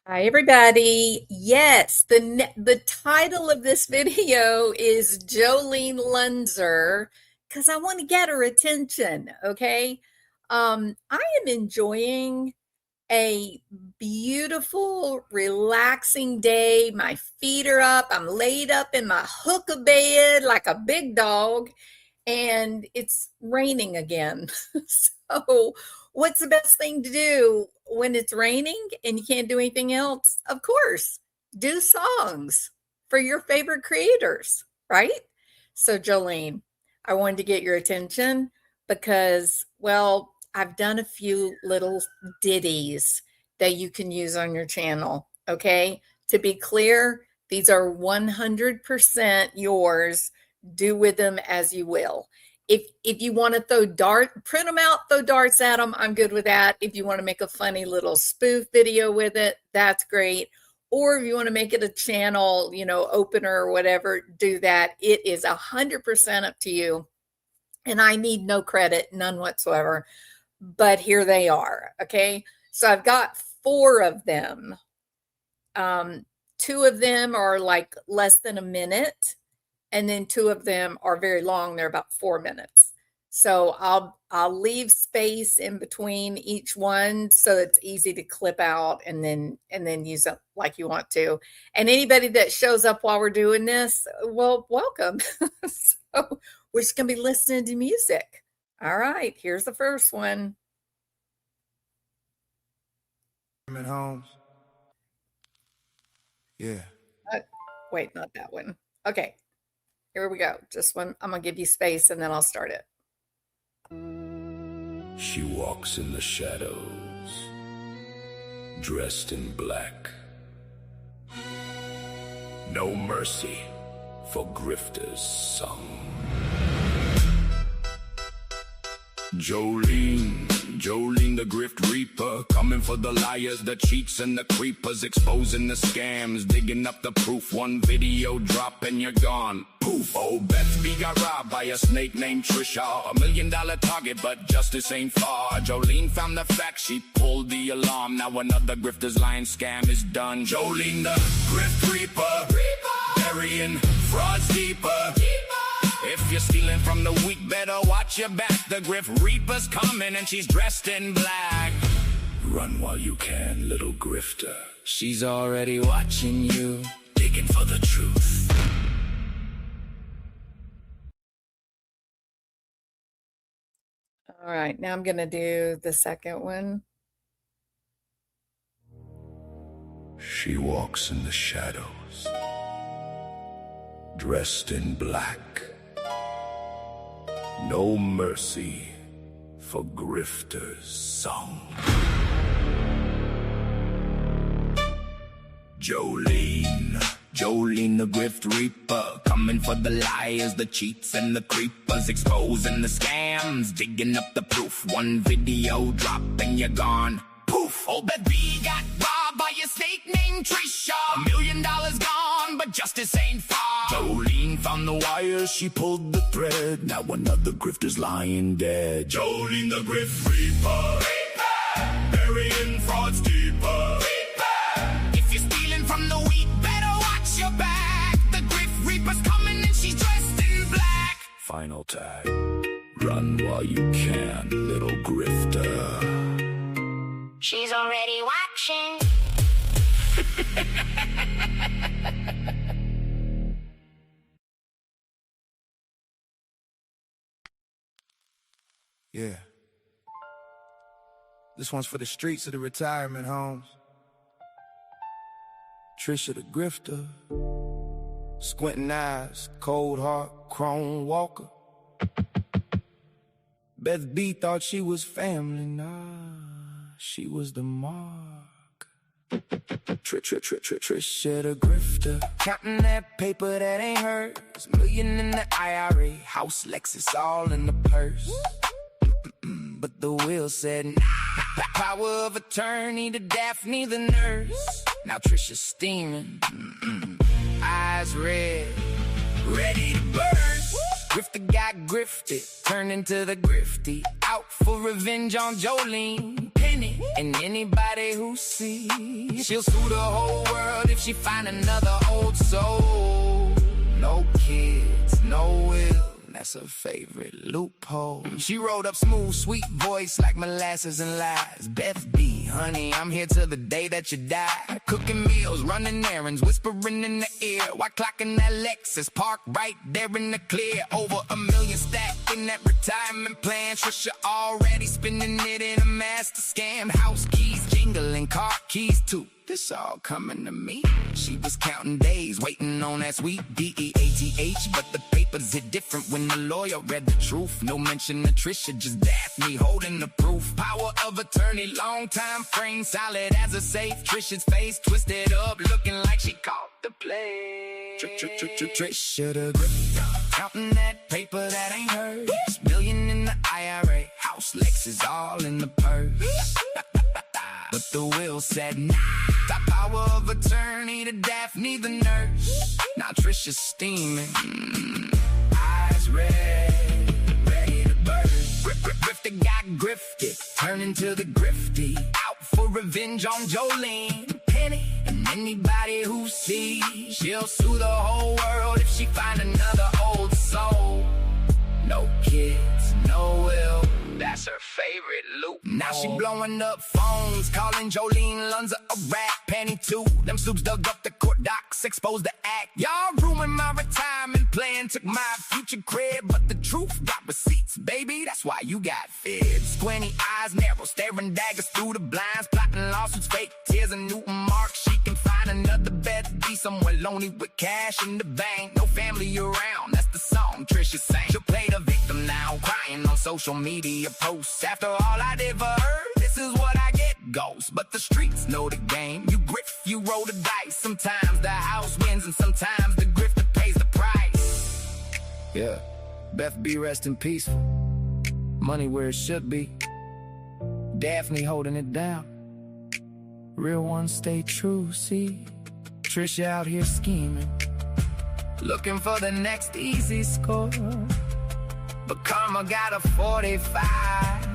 Hi, everybody. Yes, the title of this video is Jolene Lunzer because I want to get her attention. Okay. I am enjoying a beautiful, relaxing day. My feet are up. I'm laid up in my hook of bed like a big dog, and it's raining again. So, what's the best thing to do when it's raining and you can't do anything else? Of course, do songs for your favorite creators, right? So, Jolene, I wanted to get your attention because, well, I've done a few little ditties that you can use on your channel. Okay. To be clear, these are 100% yours. Do with them as you will. If you want to print them out, throw darts at them, I'm good with that. If you want to make a funny little spoof video with it, that's great. Or if you want to make it a channel, opener or whatever, do that. It is 100% up to you. And I need no credit, none whatsoever. But here they are. Okay. So I've got 4 of them. 2 of them are like less than a minute, and then 2 of them are very long. They're about 4 minutes. So I'll leave space in between each one so it's easy to clip out and then use it like you want to. And anybody that shows up while we're doing this, well, welcome. So we're just gonna be listening to music. All right, here's the first one. At home. Yeah. Wait, not that one. Okay, here we go. Just one. I'm gonna give you space and then I'll start it. She walks in the shadows, dressed in black. No mercy for grifters sung. Jolene the Grift Reaper, coming for the liars, the cheats, and the creepers, exposing the scams, digging up the proof. One video drop and you're gone. Poof! Old Betsby got robbed by a snake named Trisha. $1 million target, but justice ain't far. Jolene found the facts, she pulled the alarm. Now another grifter's lying scam is done. Jolene the Grift Reaper, burying frauds deeper. If you're stealing from the weak, better watch your back. The Grift Reaper's coming and she's dressed in black. Run while you can, little grifter. She's already watching you, digging for the truth. All right, now I'm gonna do the second one. She walks in the shadows, dressed in black. No mercy for grifters sung. Jolene the Grift Reaper, coming for the liars, the cheats, and the creepers, exposing the scams, digging up the proof. One video drop and you're gone. Poof! Old Betsby got robbed by a snake named Trisha. $1 million gone, but justice ain't far. Jolene found the wires, she pulled the thread. Now another grifter's lying dead. Jolene the Grift Reaper, burying frauds deeper. If you're stealing from the weak, better watch your back. The Grift Reaper's coming and she's dressed in black. Final tag. Run while you can, little grifter. She's already watching. Yeah. This one's for the streets of the retirement homes. Trisha the Grifter, squinting eyes, cold heart, chrome walker. Betsby thought she was family, nah, she was the mark. Trisha the Grifter, counting that paper that ain't hers. $1 million in the IRA, house, Lexus, all in the purse. But the will said nah. Power of attorney to Daphne the nurse. Now Trisha's steaming, eyes red, ready to burst. Grifter got grifted, turned into the grifty, out for revenge on Jolene. Penny And anybody who sees, she'll sue the whole world if she find another old soul. No kids, no will, that's her favorite loophole. She wrote up smooth, sweet voice like molasses and lies. Beth B, honey, I'm here till the day that you die. Cooking meals, running errands, whispering in the ear, while clocking that Lexus, park right there in the clear. Over $1 million stacked in that retirement plan. Trisha already spending it in a master scam. House keys jingling, car keys too. This all coming to me. She was counting days, waiting on that sweet DEATH. But the papers hit different when the lawyer read the truth. No mention of Trisha, just Daphne holding the proof. Power of attorney, long time frame, solid as a safe. Trisha's face twisted up, looking like she caught the play. Trisha the Grift, counting that paper that ain't hers. Million in the IRA, house Lexus all in the purse. But the will said nah. The power of attorney to Daphne the nurse. Now Trisha's steaming, eyes red, ready to burst. Grifter got grifted, turning to the grifty, out for revenge on Jolene, Penny, and anybody who sees. She'll sue the whole world if she find another old soul. No kids, no will, that's her favorite loop. Now she blowing up phones, calling Jolene Lunza a rat. Penny too, them sleuths dug up the court docs, exposed the act. Y'all ruined my retirement plan, took my future crib, but the truth got receipts, baby, that's why you got fibs. Squinty eyes narrow, staring daggers through the blinds, plotting lawsuits, fake tears and Newton marks. She can find another Beth B somewhere lonely with cash in the bank. No family around, that's the song Trisha sang. She'll play the victim now, crying on social media posts. After all I'd ever heard, this is what I get, ghost. But the streets know the game. You grift, you roll the dice. Sometimes the house wins and sometimes the grifter pays the price. Yeah, Beth B resting peaceful. Money where it should be. Daphne holding it down. Real ones stay true, see. Trisha out here scheming, looking for the next easy score. But karma got a 45,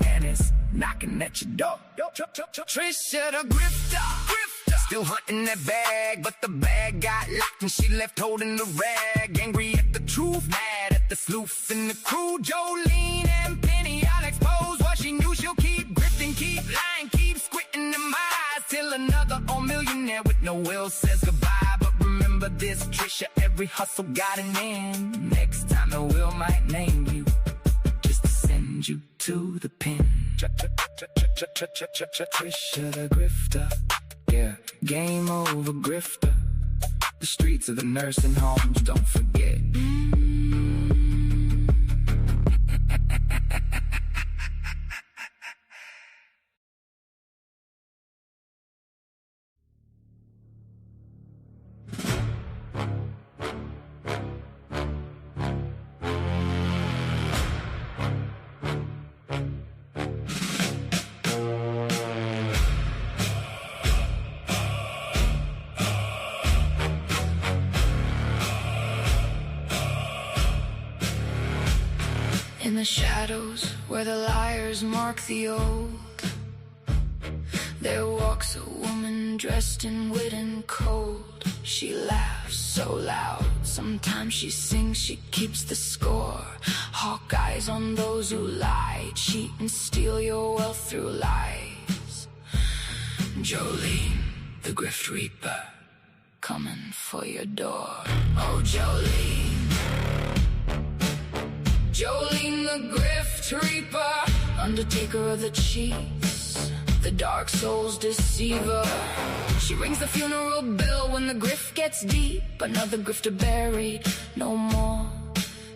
and it's knocking at your door. Trisha the grifter, still hunting that bag, but the bag got locked and she left holding the rag. Angry at the truth, mad at the sleuths and the crew. Jolene and Penny all exposed what she knew. She'll keep grifting, keep lying, keep squinting them eyes, till another old millionaire with no will says goodbye. But remember this, Trisha, every hustle got an end. Next time the will might name you, just to send you to the pen. Trisha the grifter, yeah, game over grifter. The streets of the nursing homes, don't forget. In the shadows where the liars mark the old, there walks a woman dressed in wit and cold. She laughs so loud, sometimes she sings, she keeps the score. Hawk eyes on those who lie, cheat and steal your wealth through lies. Jolene, the Grift Reaper, coming for your door. Oh, Jolene, Jolene the Grift Reaper, undertaker of the cheats, the dark soul's deceiver. She rings the funeral bill when the grift gets deep. Another grifter buried, no more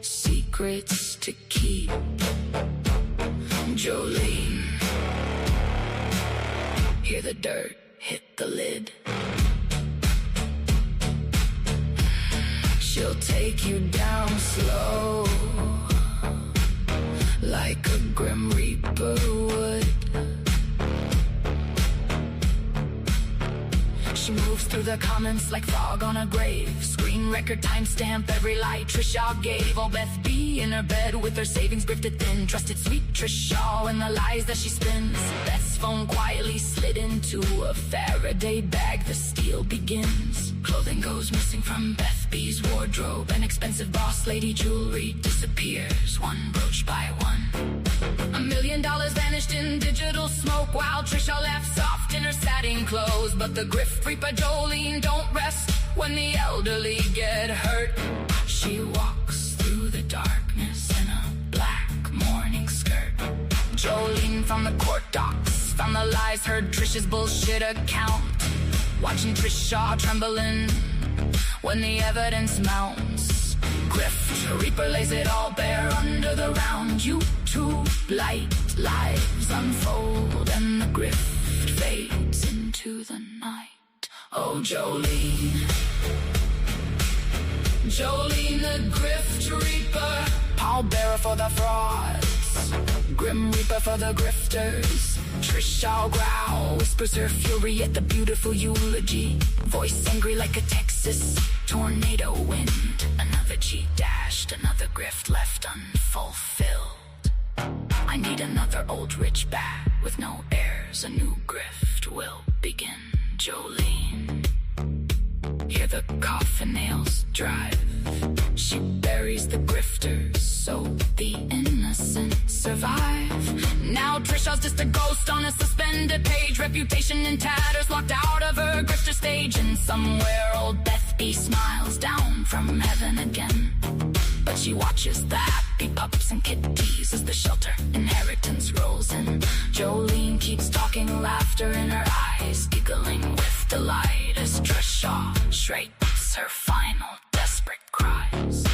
secrets to keep. Jolene, hear the dirt hit the lid. She'll take you down slow, like a grim reaper would. She moves through the comments like fog on a grave. Screen record timestamp every lie Trisha gave. Oh, Beth B, in her bed with her savings grifted thin. Trusted sweet Trisha and the lies that she spins. Beth's phone quietly slid into a Faraday bag. The steal begins. Clothing goes missing from Beth B's wardrobe, and expensive boss lady jewelry disappears one brooch by one. $1 million vanished in digital smoke while Trisha laughs soft in her satin clothes. But the Grift Reaper Jolene don't rest when the elderly get hurt. She walks through the darkness in a black morning skirt. Jolene from the court docks found the lies, heard Trisha's bullshit account. Watching Trisha trembling when the evidence mounts. Grift Reaper lays it all bare under the round. YouTube light lives unfold and the grift fades into the night. Oh, Jolene, Jolene the Grift Reaper, pallbearer for the frauds, Grim Reaper for the grifters. Trisha growl, whispers her fury at the beautiful eulogy. Voice angry like a Texas tornado wind. Another cheat dashed, another grift left unfulfilled. I need another old rich bat with no heirs. A new grift will begin. Jolene, hear the coffin nails drive. She buries the grifters so the innocent survive. Now Trisha's just a ghost on a suspended page. Reputation in tatters, locked out of her grifter stage. And somewhere old Beth B smiles down from heaven again. But she watches the happy pups and kitties as the shelter inheritance rolls in. Jolene keeps talking, laughter in her eyes, giggling with delight as Trisha shrieks her final desperate cries.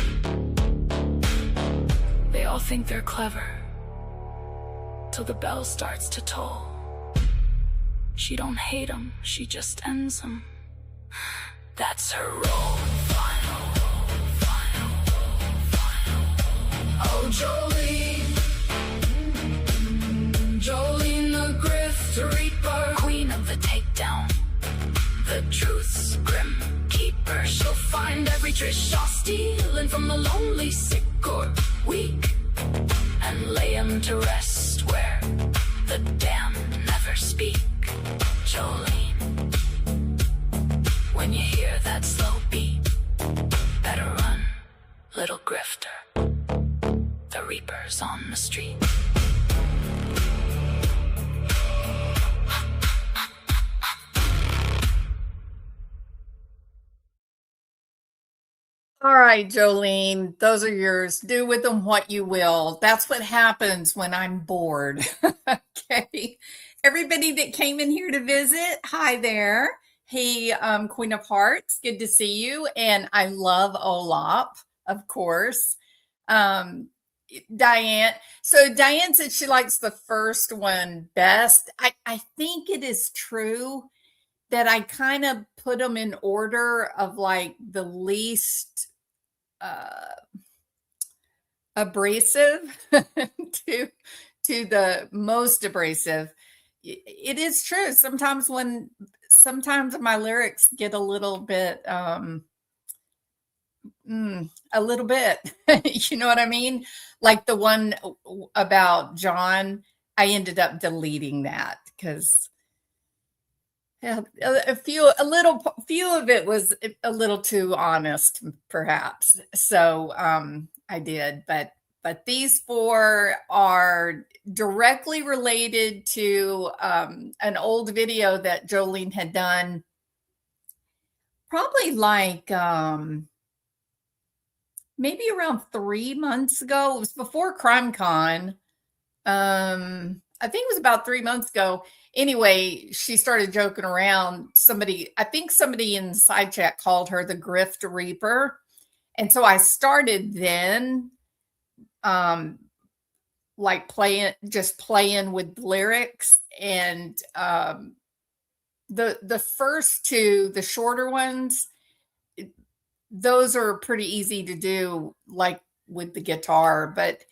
They all think they're clever till the bell starts to toll. She don't hate 'em, she just ends 'em. That's her role. Oh, Jolene, Jolene the Grift Reaper, queen of the takedown, the truth's grim keeper. She'll find every Trisha stealing from the lonely, sick or weak, and lay him to rest where the damned never speak. Jolene, when you hear that slow beat, better run, little grifter. The Reaper's on the street. All right, Jolene, those are yours. Do with them what you will. That's what happens when I'm bored. Okay. Everybody that came in here to visit, hi there. Hey, Queen of Hearts, good to see you. And I love Olap, of course. Diane. So Diane said she likes the first one best. I think it is true that I kind of put them in order of like the least abrasive to the most abrasive. It is true. Sometimes my lyrics get a little bit you know what I mean? Like the one about John, I ended up deleting that because a few of it was a little too honest, perhaps. So I did, but these four are directly related to an old video that Jolene had done, probably like maybe around 3 months ago. It was before CrimeCon. I think it was about 3 months ago. Anyway, she started joking around. I think somebody in the side chat called her the Grift Reaper. And so I started then like playing with lyrics. And the first two, the shorter ones, those are pretty easy to do, like with the guitar. But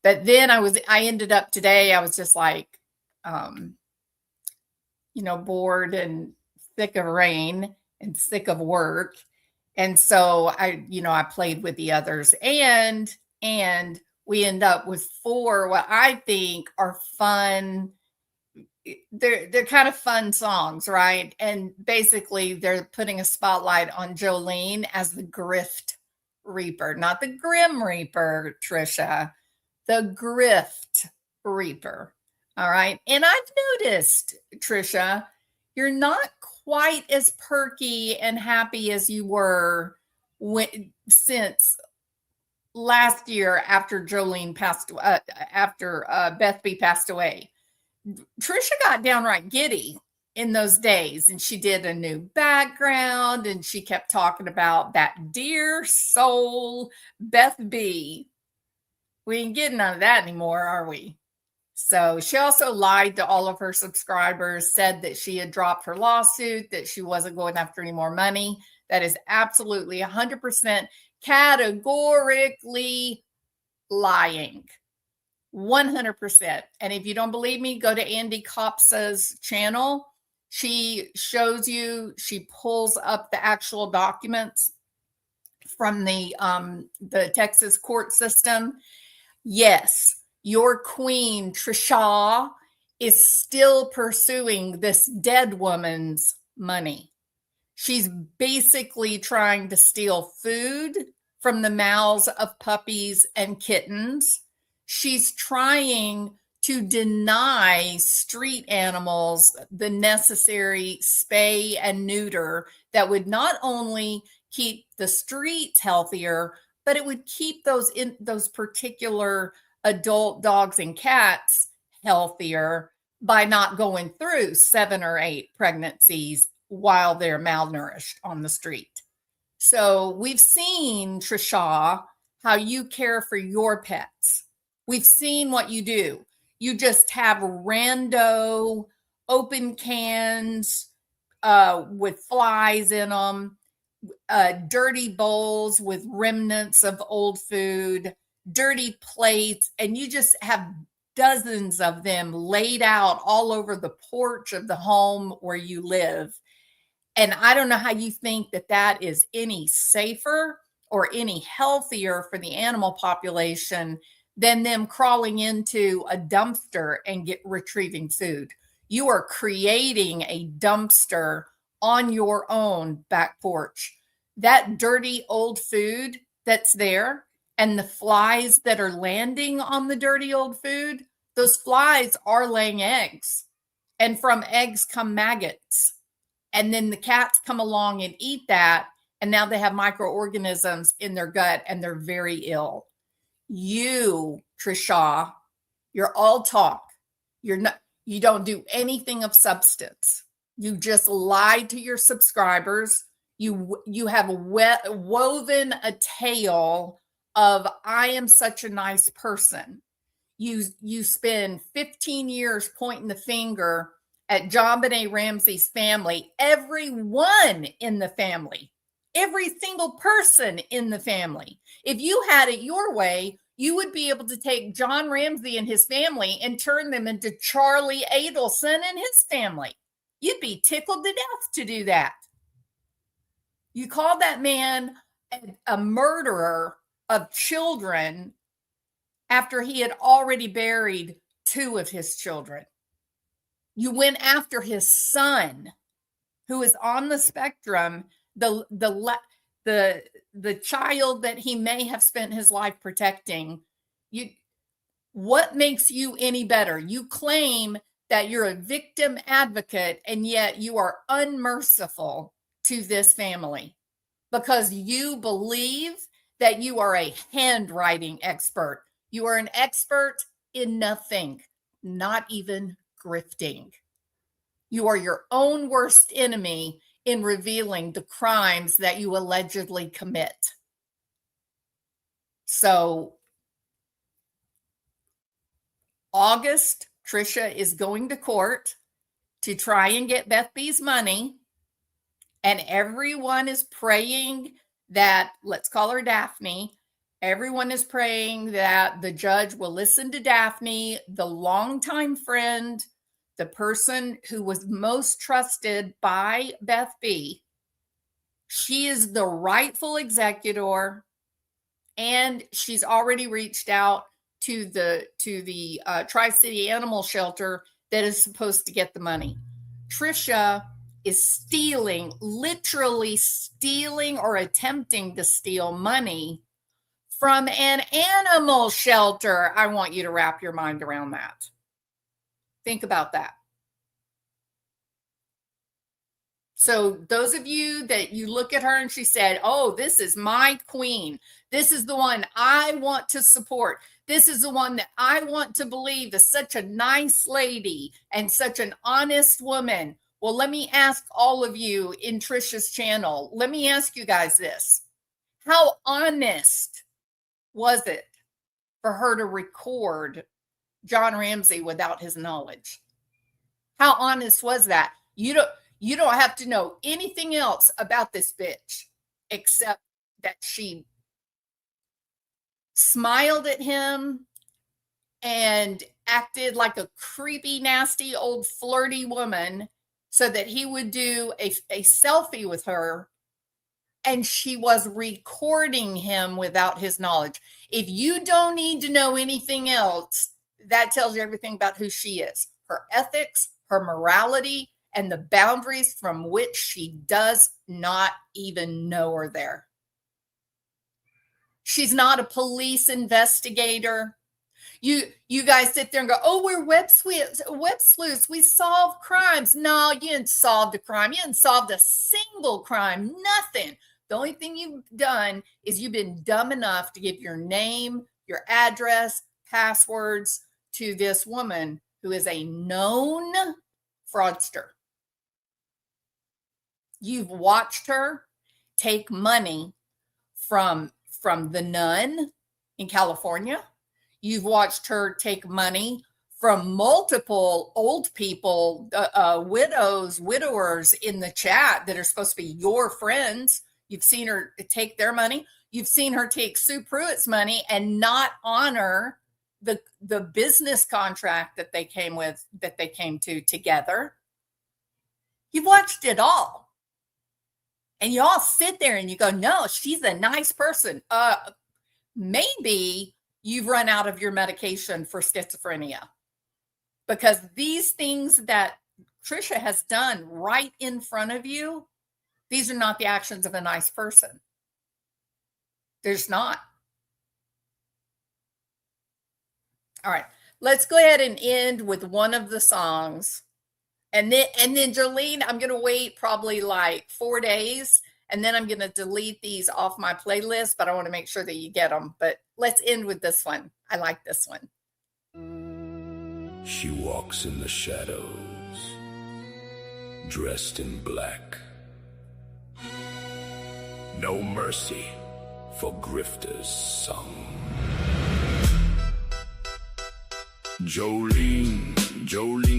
then I ended up today, I was just like, bored and sick of rain and sick of work. And so I played with the others. And And we end up with 4 what I think are fun. They're kind of fun songs, right? And basically they're putting a spotlight on Jolene as the Grift Reaper, not the Grim Reaper, Trisha, the Grift Reaper. All right. And I've noticed, Trisha, you're not quite as perky and happy as you were since last year after Jolene passed, after Beth B passed away. Trisha got downright giddy in those days, and she did a new background, and she kept talking about that dear soul Beth B. We ain't getting none of that anymore, are we? So she also lied to all of her subscribers, said that she had dropped her lawsuit, that she wasn't going after any more money. That is absolutely 100% categorically lying. 100%. And if you don't believe me, go to Andy Kopsa's channel. She shows you, she pulls up the actual documents from the Texas court system. Yes, your queen, Trisha, is still pursuing this dead woman's money. She's basically trying to steal food from the mouths of puppies and kittens. She's trying to deny street animals the necessary spay and neuter that would not only keep the streets healthier, but it would keep those particular adult dogs and cats healthier by not going through 7 or 8 pregnancies while they're malnourished on the street. So we've seen, Trisha, how you care for your pets. We've seen what you do. You just have rando open cans with flies in them, dirty bowls with remnants of old food, dirty plates, and you just have dozens of them laid out all over the porch of the home where you live. And I don't know how you think that that is any safer or any healthier for the animal population than them crawling into a dumpster and retrieving food. You are creating a dumpster on your own back porch. That dirty old food that's there and the flies that are landing on the dirty old food, those flies are laying eggs. And from eggs come maggots. And then the cats come along and eat that. And now they have microorganisms in their gut and they're very ill. You, Trisha, you're all talk. You don't do anything of substance. You just lie to your subscribers. You have woven a tale of I am such a nice person. You spend 15 years pointing the finger at JonBenet Ramsey's family, everyone in the family, every single person in the family. If you had it your way, you would be able to take John Ramsey and his family and turn them into Charlie Adelson and his family. You'd be tickled to death to do that. You call that man a murderer of children after he had already buried 2 of his children. You went after his son, who is on the spectrum, the child that he may have spent his life protecting. What makes you any better? You claim that you're a victim advocate, and yet you are unmerciful to this family because you believe that you are a handwriting expert. You are an expert in nothing, not even grifting. You are your own worst enemy in revealing the crimes that you allegedly commit. So, August, Trisha is going to court to try and get Beth B's money. And everyone is praying that, let's call her Daphne, everyone is praying that the judge will listen to Daphne, the longtime friend, the person who was most trusted by Beth B. She is the rightful executor. and she's already reached out to the Tri-City Animal Shelter that is supposed to get the money. Trisha is stealing, literally stealing or attempting to steal money from an animal shelter. I want you to wrap your mind around that. Think about that. So those of you that you look at her and she said, oh, this is my queen. This is the one I want to support. This is the one that I want to believe is such a nice lady and such an honest woman. Well, let me ask all of you in Trisha's channel, let me ask you guys this. How honest was it for her to record John Ramsey without his knowledge? How honest was that? You don't have to know anything else about this bitch except that she smiled at him and acted like a creepy, nasty, old flirty woman so that he would do a selfie with her, and she was recording him without his knowledge. If you don't need to know anything else, that tells you everything about who she is, her ethics, her morality, and the boundaries from which she does not even know are there. She's not a police investigator. You guys sit there and go, oh, we're web sleuths. We solve crimes. No, you didn't solve the crime. You didn't solve a single crime. Nothing. The only thing you've done is you've been dumb enough to give your name, your address, passwords to this woman who is a known fraudster. You've watched her take money from the nun in California. You've watched her take money from multiple old people, widows, widowers in the chat that are supposed to be your friends. You've seen her take their money. You've seen her take Sue Pruitt's money and not honor the business contract that they came to together. You've watched it all. And you all sit there and you go, no, she's a nice person. Maybe you've run out of your medication for schizophrenia, because these things that Trisha has done right in front of you, these are not the actions of a nice person. There's not. All right, let's go ahead and end with one of the songs. And then Jolene, I'm going to wait probably like 4 days, and then I'm going to delete these off my playlist, but I want to make sure that you get them. But let's end with this one. I like this one. She walks in the shadows, dressed in black. No mercy for grifters sung. Jolene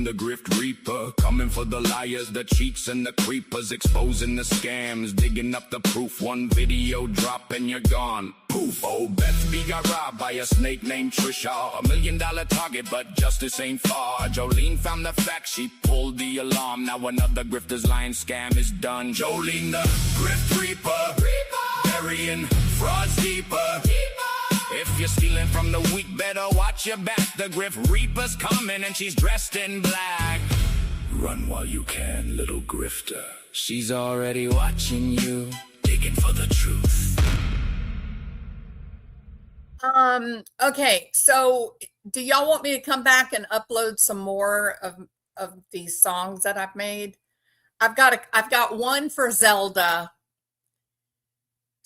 the Grift Reaper, coming for the liars, the cheats, and the creepers, exposing the scams, digging up the proof. One video drop and you're gone. Poof. Oh, Beth B got robbed by a snake named Trisha. $1 million target, but justice ain't far. Jolene found the facts, she pulled the alarm. Now another grifter's lying scam is done. Jolene the Grift Reaper, burying frauds deeper. If you're stealing from the weak, better watch your back. The Grift Reaper's coming and she's dressed in black. Run while you can, little grifter. She's already watching you, digging for the truth. Okay, so do y'all want me to come back and upload some more of these songs that I've made? I've got one for Zelda.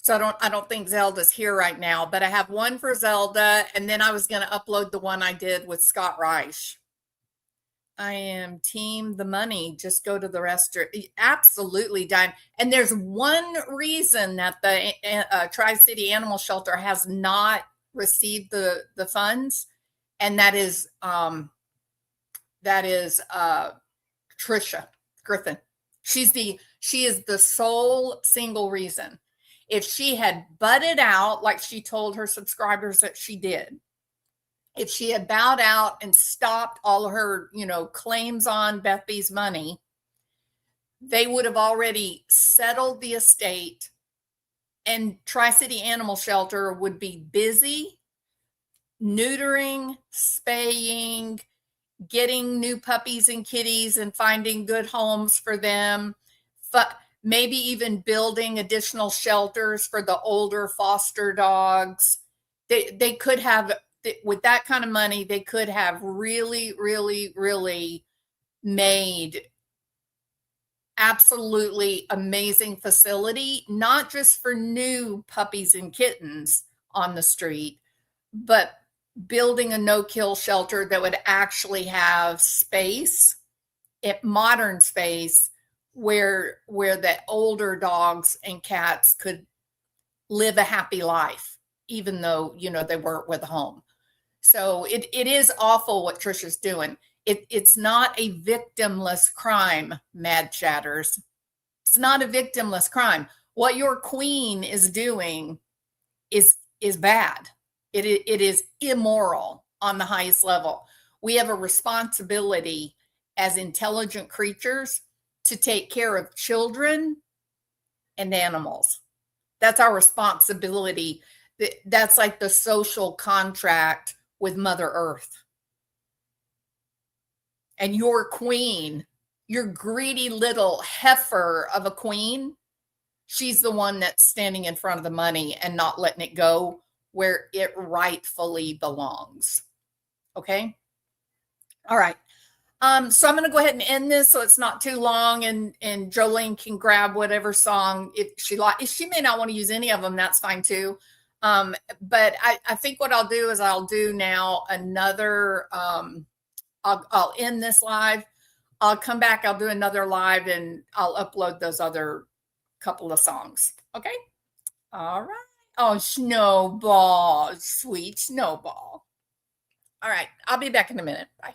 So I don't think Zelda's here right now, but I have one for Zelda, and then I was going to upload the one I did with Scott Reich. I am team the money. Just go to the restaurant. Absolutely done. And there's one reason that the Tri-City Animal Shelter has not received the funds, and that is Trisha Griffin. She is the sole single reason. If she had butted out like she told her subscribers that she did, if she had bowed out and stopped all her, claims on Beth B's money, they would have already settled the estate and Tri-City Animal Shelter would be busy neutering, spaying, getting new puppies and kitties and finding good homes for them, maybe even building additional shelters for the older foster dogs. They could have, with that kind of money, they could have really, really, really made absolutely amazing facility, not just for new puppies and kittens on the street, but building a no-kill shelter that would actually have space, modern space, where the older dogs and cats could live a happy life, even though, they weren't with a home. So it is awful what Trisha's doing. It's not a victimless crime, Mad Chatters. It's not a victimless crime. What your queen is doing is bad. It is immoral on the highest level. We have a responsibility as intelligent creatures to take care of children and animals. That's our responsibility. That's like the social contract with Mother Earth. And your queen, your greedy little heifer of a queen, she's the one that's standing in front of the money and not letting it go where it rightfully belongs. Okay? All right. So I'm going to go ahead and end this so it's not too long, and Jolene can grab whatever song if she like. If she may not want to use any of them, that's fine too. But I think what I'll do is I'll do now another. I'll end this live. I'll come back. I'll do another live, and I'll upload those other couple of songs. Okay. All right. Oh, Snowball, sweet Snowball. All right. I'll be back in a minute. Bye.